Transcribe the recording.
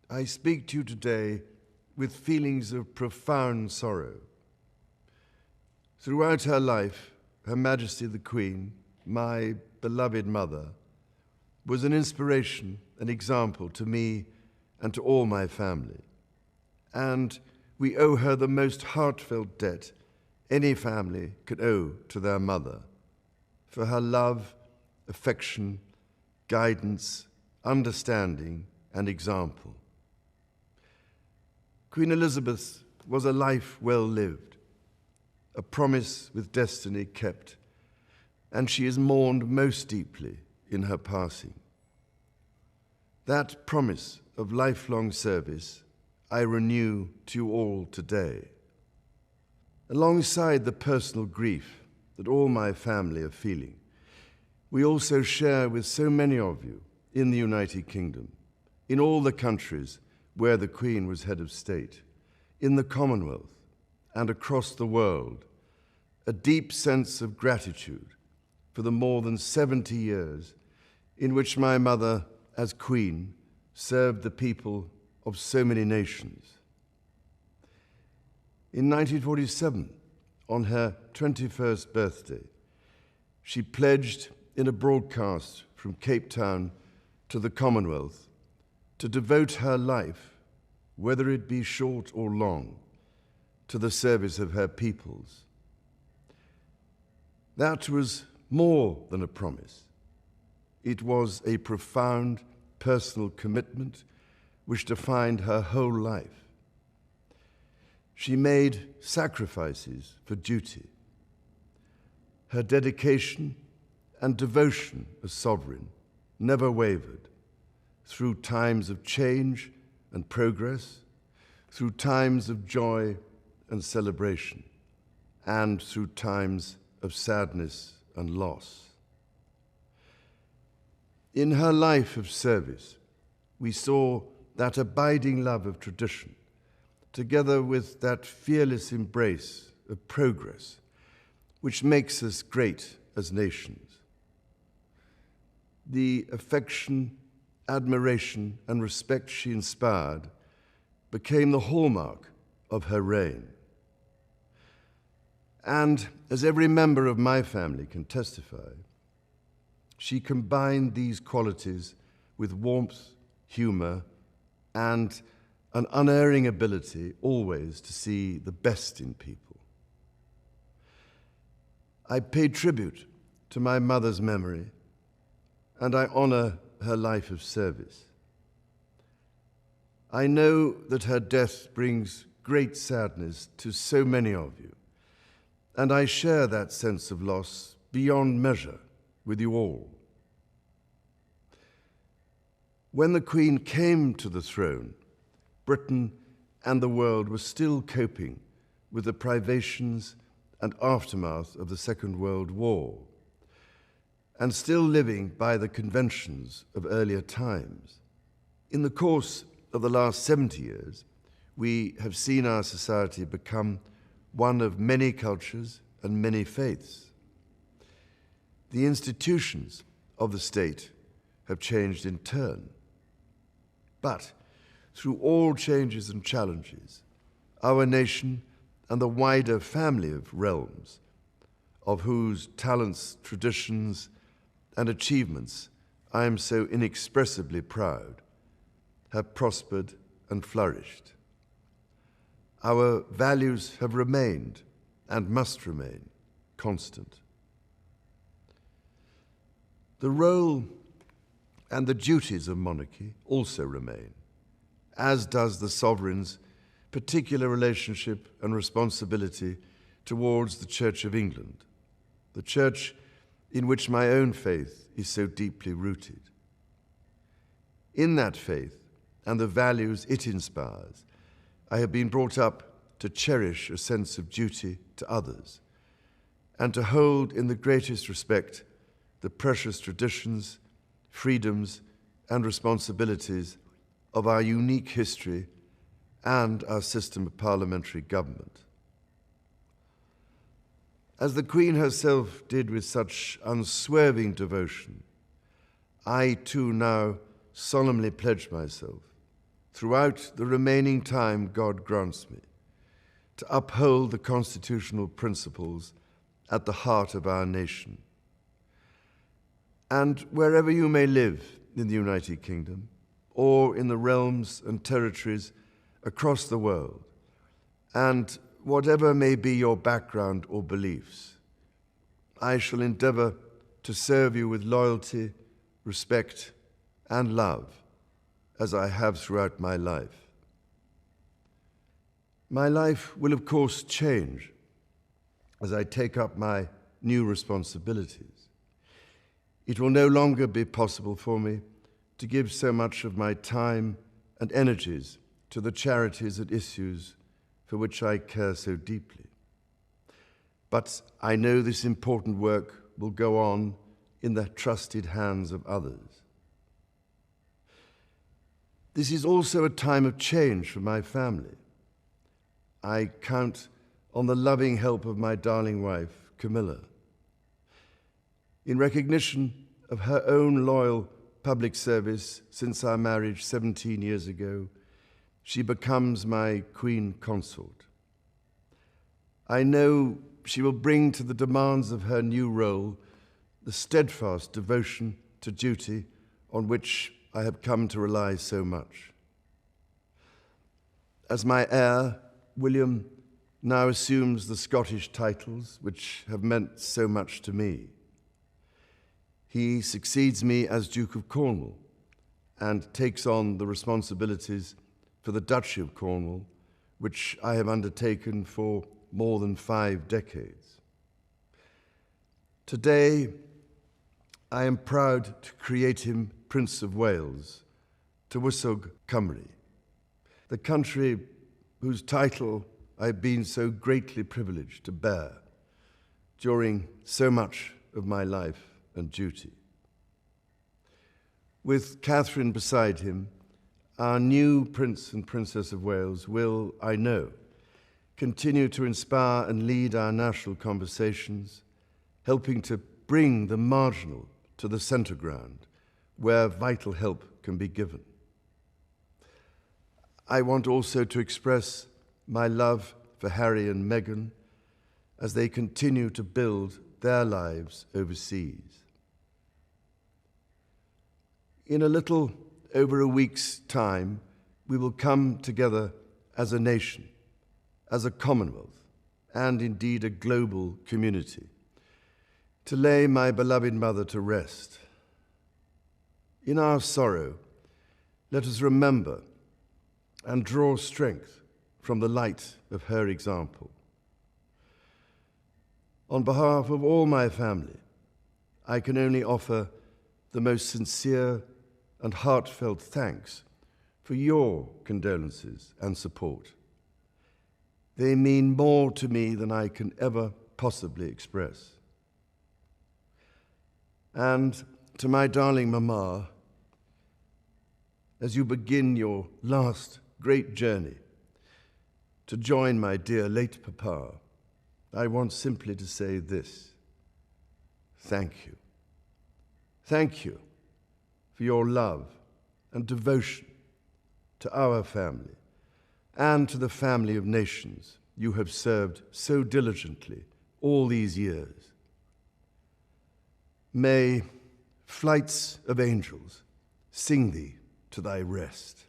I speak to you today with feelings of profound sorrow. Throughout her life, Her Majesty the Queen, my beloved mother, was an inspiration, an example to me and to all my family. And we owe her the most heartfelt debt any family could owe to their mother, for her love, affection, guidance, understanding, and example. Queen Elizabeth was a life well lived, a promise with destiny kept, and she is mourned most deeply in her passing. That promise of lifelong service I renew to you all today. Alongside the personal grief that all my family are feeling, we also share with so many of you in the United Kingdom, in all the countries where the Queen was head of state, in the Commonwealth and across the world, a deep sense of gratitude for the more than 70 years in which my mother, as Queen, served the people of so many nations. In 1947, on her 21st birthday, she pledged in a broadcast from Cape Town to the Commonwealth to devote her life, whether it be short or long, to the service of her peoples. That was more than a promise. It was a profound personal commitment which defined her whole life. She made sacrifices for duty. Her dedication and devotion as sovereign never wavered through times of change and progress, through times of joy and celebration, and through times of sadness and loss. In her life of service, we saw that abiding love of tradition, together with that fearless embrace of progress, which makes us great as nations. The affection, admiration, and respect she inspired became the hallmark of her reign. And as every member of my family can testify, she combined these qualities with warmth, humor, and an unerring ability always to see the best in people. I pay tribute to my mother's memory, and I honor her life of service. I know that her death brings great sadness to so many of you, and I share that sense of loss beyond measure with you all. When the Queen came to the throne, Britain and the world were still coping with the privations and aftermath of the Second World War, and still living by the conventions of earlier times. In the course of the last 70 years, we have seen our society become one of many cultures and many faiths. The institutions of the state have changed in turn. But through all changes and challenges, our nation and the wider family of realms, of whose talents, traditions, and achievements I am so inexpressibly proud, have prospered and flourished. Our values have remained and must remain constant. The role and the duties of monarchy also remain, as does the sovereign's particular relationship and responsibility towards the Church of England, the church in which my own faith is so deeply rooted. In that faith and the values it inspires, I have been brought up to cherish a sense of duty to others and to hold in the greatest respect the precious traditions, freedoms, and responsibilities of our unique history and our system of parliamentary government. As the Queen herself did with such unswerving devotion, I too now solemnly pledge myself, throughout the remaining time God grants me, to uphold the constitutional principles at the heart of our nation. And wherever you may live in the United Kingdom, or in the realms and territories across the world, and whatever may be your background or beliefs, I shall endeavor to serve you with loyalty, respect, and love, as I have throughout my life. My life will, of course, change as I take up my new responsibilities. It will no longer be possible for me to give so much of my time and energies to the charities and issues for which I care so deeply. But I know this important work will go on in the trusted hands of others. This is also a time of change for my family. I count on the loving help of my darling wife, Camilla. In recognition of her own loyal public service since our marriage 17 years ago, she becomes my Queen Consort. I know she will bring to the demands of her new role the steadfast devotion to duty on which I have come to rely so much. As my heir, William now assumes the Scottish titles which have meant so much to me. He succeeds me as Duke of Cornwall and takes on the responsibilities for the Duchy of Cornwall, which I have undertaken for more than 5 decades. Today, I am proud to create him Prince of Wales, Tywysog Cymru, the country whose title I've been so greatly privileged to bear during so much of my life and duty. With Catherine beside him, our new Prince and Princess of Wales will, I know, continue to inspire and lead our national conversations, helping to bring the marginal to the centre ground, where vital help can be given. I want also to express my love for Harry and Meghan as they continue to build their lives overseas. In a little over a week's time, we will come together as a nation, as a Commonwealth, and indeed a global community, to lay my beloved mother to rest. In our sorrow, let us remember and draw strength from the light of her example. On behalf of all my family, I can only offer the most sincere and heartfelt thanks for your condolences and support. They mean more to me than I can ever possibly express. And to my darling Mama, as you begin your last great journey to join my dear late Papa, I want simply to say this: thank you. Thank you for your love and devotion to our family and to the family of nations you have served so diligently all these years. May flights of angels sing thee to thy rest.